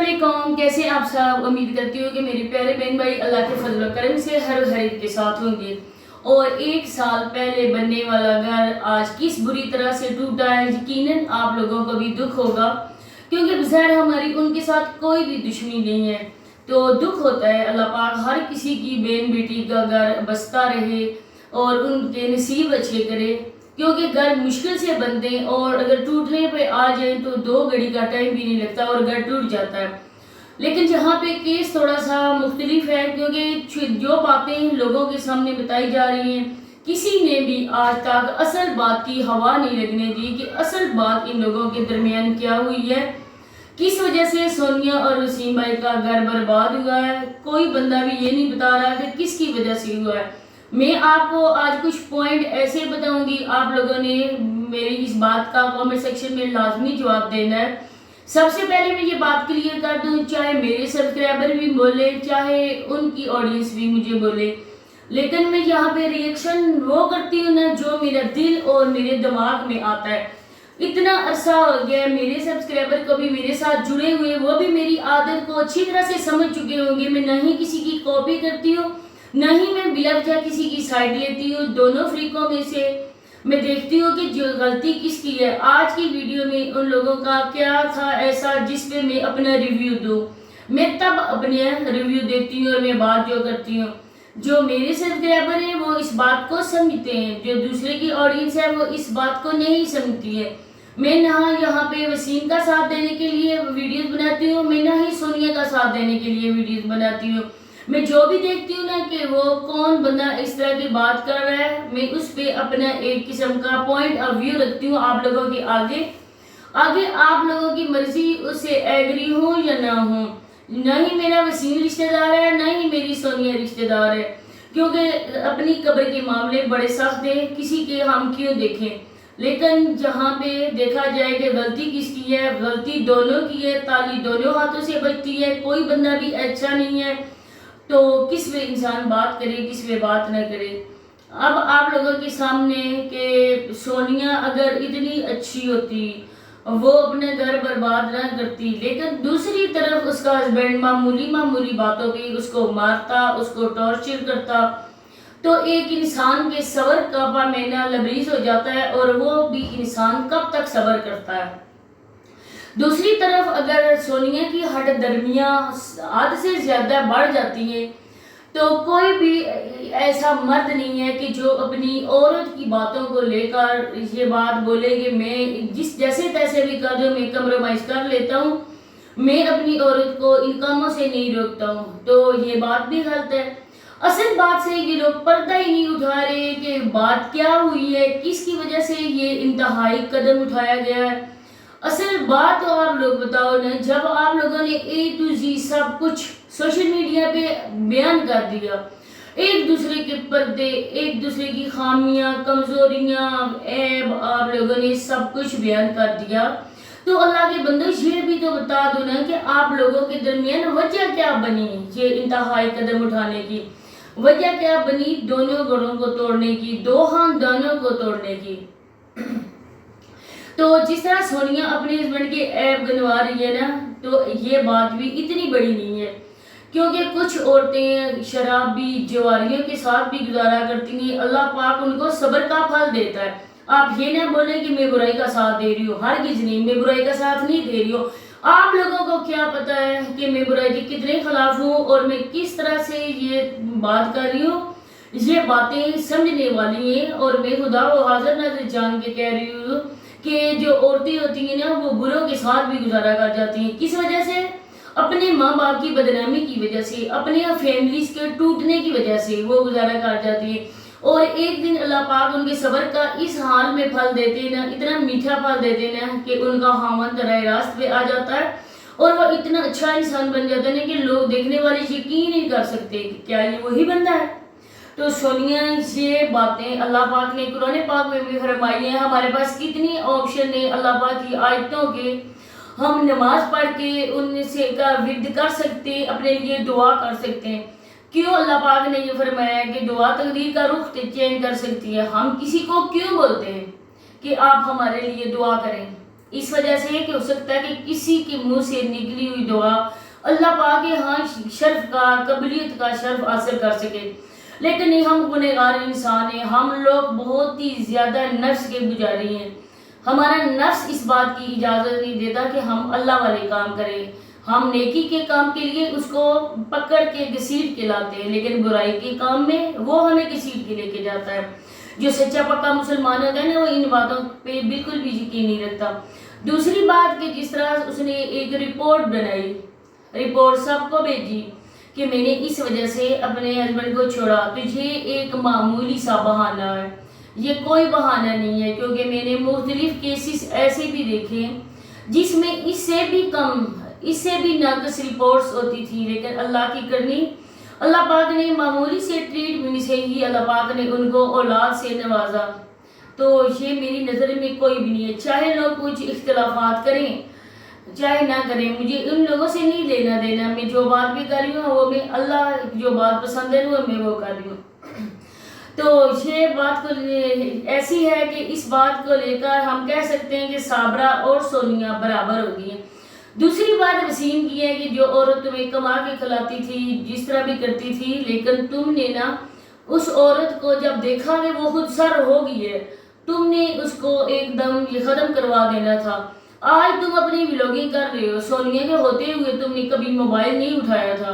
علیکم، کیسے آپ سب؟ امید کرتی ہوں کہ میرے پیارے بہن بھائی اللہ کے فضل و کرم سے ہر ایک کے ساتھ ہوں گے۔ اور 1 سال پہلے بننے والا گھر آج کس بری طرح سے ٹوٹا ہے، یقیناً آپ لوگوں کو بھی دکھ ہوگا، کیونکہ بظاہر ہماری ان کے ساتھ کوئی بھی دشمنی نہیں ہے۔ تو دکھ ہوتا ہے، اللہ پاک ہر کسی کی بہن بیٹی کا گھر بستا رہے اور ان کے نصیب اچھے کرے، کیونکہ گھر مشکل سے بنتے ہیں اور اگر ٹوٹنے پہ آ جائیں تو 2 گھڑی کا ٹائم بھی نہیں لگتا اور گھر ٹوٹ جاتا ہے۔ لیکن جہاں پہ کیس تھوڑا سا مختلف ہے، کیونکہ جو باتیں لوگوں کے سامنے بتائی جا رہی ہیں، کسی نے بھی آج تک اصل بات کی ہوا نہیں لگنے دی کہ اصل بات ان لوگوں کے درمیان کیا ہوئی ہے، کس وجہ سے سونیا اور وسیم بھائی کا گھر برباد ہوا ہے۔ کوئی بندہ بھی یہ نہیں بتا رہا کہ کس کی وجہ سے ہوا ہے۔ میں آپ کو آج کچھ پوائنٹ ایسے بتاؤں گی، آپ لوگوں نے میری اس بات کا کامنٹ سیکشن میں لازمی جواب دینا ہے۔ سب سے پہلے میں یہ بات کلیئر کر دوں، چاہے میرے سبسکرائبر بھی بولے، چاہے ان کی آڈینس بھی مجھے بولے، لیکن میں یہاں پہ ریئیکشن وہ کرتی ہوں نا جو میرا دل اور میرے دماغ میں آتا ہے۔ اتنا عرصہ ہو گیا میرے سبسکرائبر کو بھی میرے ساتھ جڑے ہوئے، وہ بھی میری عادت کو اچھی طرح سے سمجھ چکے ہوں گے۔ میں نہ ہی کسی کی کاپی کرتی ہوں، نہ ہی میں بلا وجہ کسی کی سائڈ لیتی ہوں۔ دونوں فریقوں میں سے میں دیکھتی ہوں کہ جو غلطی کس کی ہے۔ آج کی ویڈیو میں ان لوگوں کا کیا تھا ایسا جس پہ میں اپنا ریویو دوں، میں تب اپنے ریویو دیتی ہوں اور میں بات جو کرتی ہوں۔ جو میرے سبسکرائبر ہیں وہ اس بات کو سمجھتے ہیں، جو دوسرے کی آڈینس ہے وہ اس بات کو نہیں سمجھتی ہے۔ میں نہ یہاں پہ وسیم کا ساتھ دینے کے لیے ویڈیوز بناتی ہوں، میں نہ ہی سونیا کا ساتھ دینے کے لیے ویڈیوز بناتی ہوں۔ میں جو بھی دیکھتی ہوں نا کہ وہ کون بندہ اس طرح کی بات کر رہا ہے، میں اس پہ اپنا ایک قسم کا پوائنٹ آف ویو رکھتی ہوں آپ لوگوں کے آگے آپ لوگوں کی مرضی اس سے ایگری ہو یا نہ ہو۔ نہ ہی میرا وسیم رشتہ دار ہے، نہ ہی میری سونیا رشتہ دار ہے، کیونکہ اپنی قبر کے معاملے بڑے سخت ہیں، کسی کے ہم کیوں دیکھیں۔ لیکن جہاں پہ دیکھا جائے کہ غلطی کس کی ہے، غلطی دونوں کی ہے، تالی دونوں ہاتھوں سے بجتی ہے، کوئی بندہ بھی اچھا نہیں ہے، تو کس پہ انسان بات کرے، کس پہ بات نہ کرے۔ اب آپ لوگوں کے سامنے کہ سونیا اگر اتنی اچھی ہوتی، وہ اپنے گھر برباد نہ کرتی، لیکن دوسری طرف اس کا ہسبینڈ معمولی باتوں پہ اس کو مارتا، اس کو ٹارچر کرتا، تو ایک انسان کے صبر کا پیمانہ لبریز ہو جاتا ہے، اور وہ بھی انسان کب تک صبر کرتا ہے۔ دوسری طرف اگر سونیا کی ہڈ درمیاں حد سے زیادہ بڑھ جاتی ہے تو کوئی بھی ایسا مرد نہیں ہے کہ جو اپنی عورت کی باتوں کو لے کر یہ بات بولے کہ میں جیسے تیسے بھی کر دوں، میں کمپرومائز کر لیتا ہوں، میں اپنی عورت کو ان کاموں سے نہیں روکتا ہوں، تو یہ بات بھی غلط ہے۔ اصل بات سے یہ لوگ پردہ ہی نہیں اٹھا رہے کہ بات کیا ہوئی ہے، کس کی وجہ سے یہ انتہائی قدم اٹھایا گیا ہے۔ اصل بات تو آپ لوگ بتاؤ نا، جب آپ لوگوں نے A to Z سب کچھ سوشل میڈیا پہ بیان کر دیا، ایک دوسرے کے پردے، ایک دوسرے کی خامیاں، کمزوریاں، عیب آپ لوگوں نے سب کچھ بیان کر دیا، تو اللہ کے بندو یہ بھی تو بتا دو نا کہ آپ لوگوں کے درمیان وجہ کیا بنی یہ انتہائی قدم اٹھانے کی، وجہ کیا بنی دونوں گھروں کو توڑنے کی، 2 خاندانوں کو توڑنے کی۔ تو جس طرح سونیا اپنے ہسبینڈ کے عیب گنوا رہی ہے نا، تو یہ بات بھی اتنی بڑی نہیں ہے، کیونکہ کچھ عورتیں شرابی جواریوں کے ساتھ بھی گزارا کرتی ہیں، اللہ پاک ان کو صبر کا پھل دیتا ہے۔ آپ یہ نہ بولیں کہ میں برائی کا ساتھ دے رہی ہوں، ہرگز نہیں، میں برائی کا ساتھ نہیں دے رہی ہوں۔ آپ لوگوں کو کیا پتا ہے کہ میں برائی کے کتنے خلاف ہوں اور میں کس طرح سے یہ بات کر رہی ہوں۔ یہ باتیں سمجھنے والی ہیں، اور میں خدا و حاضر نظر جان کے کہہ رہی ہوں کہ جو عورتیں ہوتی ہیں نا وہ بروں کے ساتھ بھی گزارا کر جاتی ہیں۔ کس وجہ سے؟ اپنے ماں باپ کی بدنامی کی وجہ سے، اپنے فیملیز کے ٹوٹنے کی وجہ سے وہ گزارا کر جاتی ہیں، اور ایک دن اللہ پاک ان کے صبر کا اس حال میں پھل دیتے ہیں نا، اتنا میٹھا پھل دیتے ہیں نا کہ ان کا خاوند راہ راست پہ آ جاتا ہے، اور وہ اتنا اچھا انسان بن جاتا ہے کہ لوگ دیکھنے والے یقین نہیں کر سکتے کہ کیا یہ وہی بندہ ہے۔ تو سونیا یہ باتیں اللہ پاک نے قرآن پاک میں بھی فرمائی ہیں، ہمارے پاس کتنی آپشن ہے اللہ پاک کی آیتوں کے، ہم نماز پڑھ کے ان سے کا ورد کر سکتے ہیں، اپنے لیے دعا کر سکتے ہیں۔ کیوں اللہ پاک نے یہ فرمایا ہے کہ دعا تقدیر کا رخ چینج کر سکتی ہے؟ ہم کسی کو کیوں بولتے ہیں کہ آپ ہمارے لیے دعا کریں؟ اس وجہ سے کہ ہو سکتا ہے کہ کسی کے منہ سے نکلی ہوئی دعا اللہ پاک کے ہاں شرف کا قبولیت کا شرف حاصل کر سکے، لیکن نہیں، ہم گنہگار انسان ہیں، ہم لوگ بہت ہی زیادہ نفس کے پجاری ہیں۔ ہمارا نفس اس بات کی اجازت نہیں دیتا کہ ہم اللہ والے کام کریں، ہم نیکی کے کام کے لیے اس کو پکڑ کے گھسیٹ کے لاتے ہیں، لیکن برائی کے کام میں وہ ہمیں گھسیٹ کے لے کے جاتا ہے۔ جو سچا پکا مسلمان ہوتا ہے نا، وہ ان باتوں پہ بالکل بھی یقین نہیں رکھتا۔ دوسری بات کہ جس طرح اس نے ایک رپورٹ بنائی، رپورٹ سب کو بھیجی کہ میں نے اس وجہ سے اپنے ہسبینڈ کو چھوڑا، تو یہ ایک معمولی سا بہانہ ہے، یہ کوئی بہانہ نہیں ہے، کیونکہ میں نے مختلف کیسز ایسے بھی دیکھے جس میں اس سے بھی کم، اس سے بھی ناقص رپورٹس ہوتی تھی، لیکن اللہ کی کرنی، اللہ پاک نے معمولی سے ٹریٹمنٹ سے ہی اللہ پاک نے ان کو اولاد سے نوازا۔ تو یہ میری نظر میں کوئی بھی نہیں ہے، چاہے لوگ کچھ اختلافات کریں چاہے نہ کریں، مجھے ان لوگوں سے نہیں لینا دینا، میں جو بات بھی کر رہی ہوں وہ میں اللہ جو بات پسند ہے میں وہ کر رہی ہوں۔ تو یہ بات کو ایسی ہے کہ اس بات کو لے کر ہم کہہ سکتے ہیں کہ صابرہ اور سونیا برابر ہو گئی ہیں۔ دوسری بات وسیم کی ہے کہ جو عورت تمہیں کما کے کھلاتی تھی، جس طرح بھی کرتی تھی، لیکن تم نے نا اس عورت کو جب دیکھا کہ وہ خود سر ہو گئی ہے، تم نے اس کو ایک دم یہ ختم کروا دینا تھا۔ آج تم اپنی ولاگنگ کر رہے ہو، سونیا کے ہوتے ہوئے تم نے کبھی موبائل نہیں اٹھایا تھا،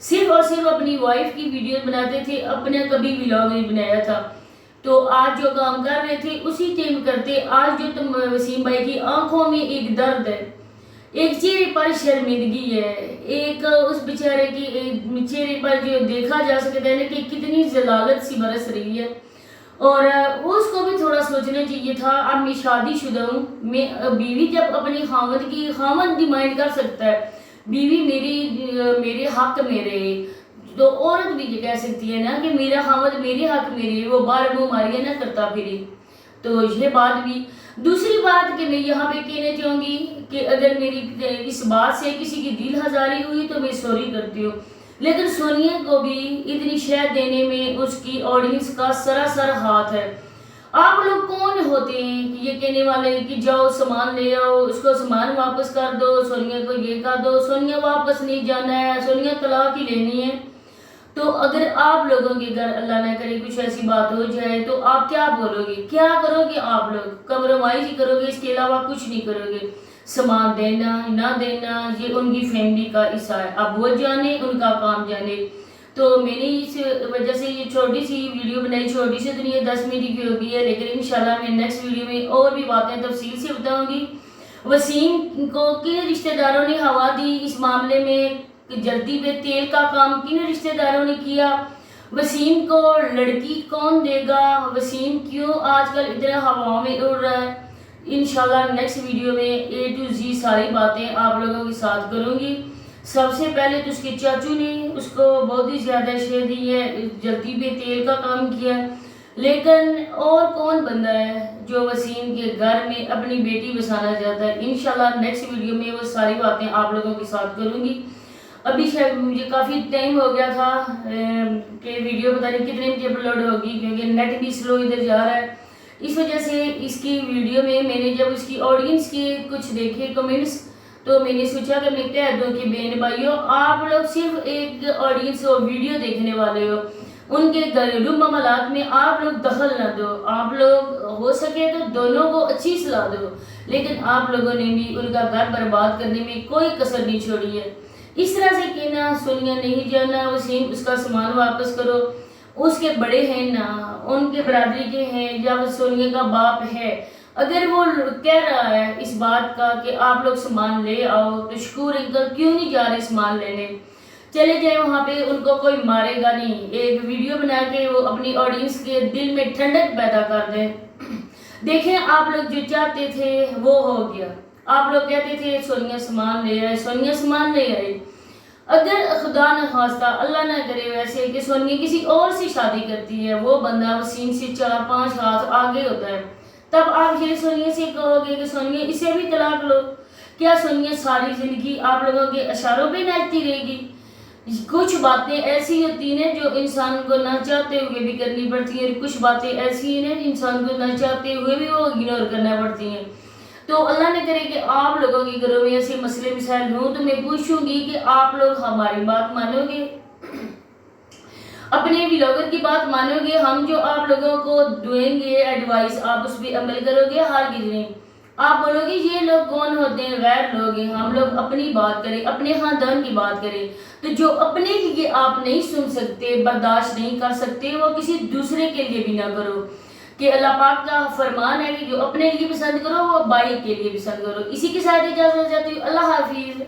صرف اور صرف اپنی وائف کی ویڈیو بناتے تھے، اپنا کبھی ولاگ نہیں بنایا تھا۔ تو آج جو کام کر رہے تھے اسی ٹائم کرتے۔ آج جو تم وسیم بھائی کی آنکھوں میں ایک درد ہے، ایک چہرے پر شرمندگی ہے، ایک اس بیچارے کی چہرے پر جو دیکھا جا سکتا ہے کہ کتنی ضلالت سی برس رہی ہے، اور اس کو بھی تھوڑا سوچنا چاہیے تھا۔ اب میں شادی شدہ ہوں، میں بیوی جب اپنی خاوند ڈیمانڈ کر سکتا ہے بیوی میرے حق میں رہے، تو عورت بھی یہ کہہ سکتی ہے نا کہ میرا خاوند میرے حق میں رہے، وہ بار ماریاں نہ کرتا پھرے۔ تو یہ بات بھی۔ دوسری بات کہ میں یہاں پہ کہنا چاہوں گی کہ اگر میری اس بات سے کسی کی دل ہزاری ہوئی تو میں سوری کرتی ہوں، لیکن سونیا کو بھی اتنی شہد دینے میں اس کی آڈینس کا سراسر ہاتھ ہے۔ آپ لوگ کون ہوتے ہیں کہ یہ کہنے والے کہ جاؤ سامان لے آؤ، اس کو سامان واپس کر دو، سونیا کو یہ کر دو، سونیا واپس نہیں جانا ہے، سونیا طلاق ہی لینی ہے۔ تو اگر آپ لوگوں کے گھر اللہ نہ کرے کچھ ایسی بات ہو جائے تو آپ کیا بولو گے؟ کیا کرو گے؟ آپ لوگ کمپرومائز ہی کرو گے، اس کے علاوہ کچھ نہیں کرو گے۔ سامان دینا نہ دینا یہ ان کی فیملی کا حصہ ہے، اب وہ جانے، ان کا کام جانے۔ تو میں نے اس وجہ سے یہ چھوٹی سی ویڈیو بنائی، چھوٹی سی تو نہیں ہے، 10 منٹ کی ہوگی ہے، لیکن انشاءاللہ میں نیکسٹ ویڈیو میں اور بھی باتیں تفصیل سے بتاؤں گی۔ وسیم کو کن رشتہ داروں نے ہوا دی اس معاملے میں، جلدی پہ تیل کا کام کن رشتہ داروں نے کیا، وسیم کو لڑکی کون دے گا، وسیم کیوں آج کل اتنا ہواؤں میں اڑ رہا ہے، انشاءاللہ نیکسٹ ویڈیو میں A to Z ساری باتیں آپ لوگوں کے ساتھ کروں گی۔ سب سے پہلے تو اس کے چاچو نے اس کو بہت ہی زیادہ شے دی ہے، جلدی پہ تیل کا کام کیا، لیکن اور کون بندہ ہے جو وسیم کے گھر میں اپنی بیٹی بسانا چاہتا ہے؟ انشاءاللہ نیکسٹ ویڈیو میں وہ ساری باتیں آپ لوگوں کے ساتھ کروں گی۔ ابھی شاید مجھے کافی ٹائم ہو گیا تھا کہ ویڈیو پتہ نہیں کتنے بجے اپلوڈ ہوگی، کیونکہ نیٹ بھی سلو ادھر جا رہا ہے، اس وجہ سے اس کی ویڈیو میں نے جب اس کی آڈینس کے کچھ دیکھے کمنٹس تو میں نے سوچا کہ میں کہہ دوں کہ بہن بھائیو، آپ لوگ صرف ایک آڈینس ہو، ویڈیو دیکھنے والے ہو، ان کے گھریلو معاملات میں آپ لوگ دخل نہ دو، آپ لوگ ہو سکے تو دونوں کو اچھی صلاح دو، لیکن آپ لوگوں نے بھی ان کا گھر برباد کرنے میں کوئی کسر نہیں چھوڑی ہے۔ اس طرح سے کہنا سونیا نہیں جانا، وسیم اس کا سامان واپس کرو، اس کے بڑے ہیں نا، ان کے برادری کے ہیں، یا سونیا کا باپ ہے، اگر وہ کہہ رہا ہے اس بات کا کہ آپ لوگ سامان لے آؤ تو شکور انکل کیوں نہیں جا رہے سامان لینے؟ چلے جائیں وہاں پہ، ان کو کوئی مارے گا نہیں، ایک ویڈیو بنا کے وہ اپنی آڈینس کے دل میں ٹھنڈک پیدا کر دیں۔ دیکھیں آپ لوگ جو چاہتے تھے وہ ہو گیا، آپ لوگ کہتے تھے سونیا سامان لے آئے، سونیا سامان لے آئے۔ اگر خدا نہ خواستہ اللہ نہ کرے ویسے کہ سونیا کسی اور سے شادی کرتی ہے، وہ بندہ وسیم سے 4-5 ہاتھ آگے ہوتا ہے، تب آپ یہ سونیا سے کہو گے کہ سونیا اسے بھی طلاق لو؟ کیا سونیا ساری زندگی آپ لوگوں کے اشاروں پہ ناچتی رہے گی؟ کچھ باتیں ایسی ہوتی ہیں جو انسان کو نہ چاہتے ہوئے بھی کرنی پڑتی ہیں، اور کچھ باتیں ایسی ہیں انسان کو نہ چاہتے ہوئے بھی وہ اگنور کرنا پڑتی ہیں۔ تو اللہ نے کرے کہ آپ لوگوں کے گھروں میں ایسے مسئلے مسائل ہوں تو میں پوچھوں گی کہ آپ لوگ ہماری بات مانو گے، اپنے ولاگر کی بات مانو گے؟ ہم جو آپ لوگوں کو دیں گے ایڈوائس آپ اس پہ عمل کرو گے؟ ہرگز نہیں۔ آپ بولو گے یہ لوگ کون ہوتے ہیں؟ غیر لوگ ہیں، ہم لوگ اپنی بات کریں، اپنے خاندان کی بات کریں۔ تو جو اپنے لیے آپ نہیں سن سکتے، برداشت نہیں کر سکتے، وہ کسی دوسرے کے لیے بھی نہ کرو، کہ اللہ پاک کا فرمان ہے کہ جو اپنے لیے پسند کرو وہ بائی کے لیے پسند کرو۔ اسی کے ساتھ اجازت چاہتی ہوں، اللہ حافظ۔